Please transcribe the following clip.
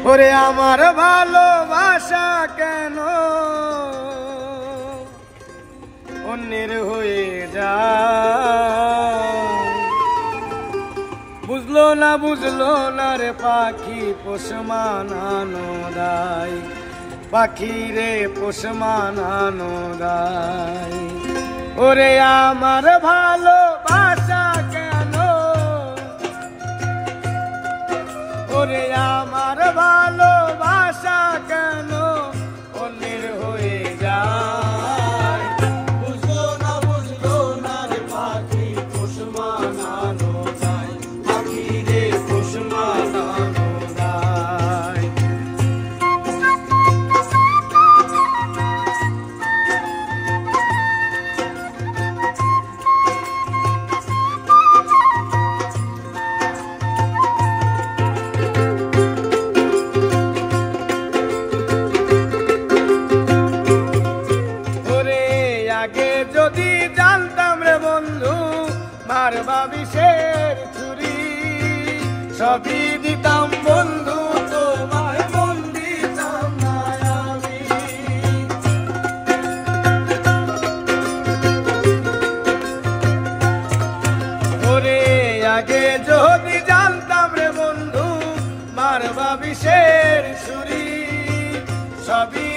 ওরে আমার ভালোবাসা কেন অন্যের হয়ে যায়? বুঝলো না রে পাখি পোষ মানানো দায়, পাখি রে পোষ মানানো দায়। ওরে আমার ভালোবাসা কেন, ওরে আমার ভালোবাসা কেন অন্যের হয়ে যায়? বুঝলো না রে পাখি পোষ মানানো দায়, পাখি রে পোষ মানানো দায়। আগে যদি জানতাম রে বন্ধু মারবা বিষের ছুরি, সবই দিতাম বন্ধু তোমার মন দিতাম না আমি। ওরে আগে যদি জানতাম রে বন্ধু মারবা বিষের ছুরি, সবই